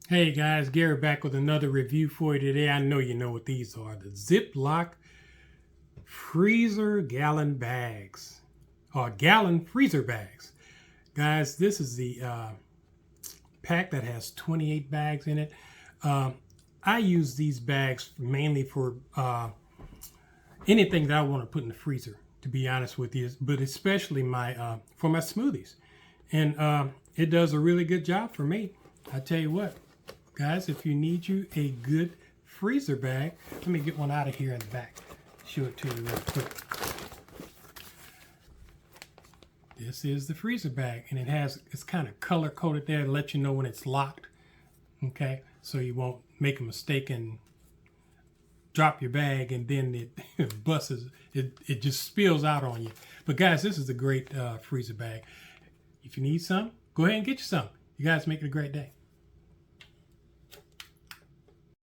Hey guys, Gary back with another review for you today. I know you know what these are. The Ziploc freezer gallon bags, or gallon freezer bags. Guys, this is the pack that has 28 bags in it. I use these bags mainly for anything that I want to put in the freezer, to be honest with you, but especially for my smoothies. And it does a really good job for me. I tell you what, guys, if you need you a good freezer bag, let me get one out of here in the back. Show it to you real quick. This is the freezer bag, and it's kind of color coded there to let you know when it's locked. Okay, so you won't make a mistake and drop your bag and then it busts. It just spills out on you. But guys, this is a great freezer bag. If you need some, go ahead and get you some. You guys make it a great day.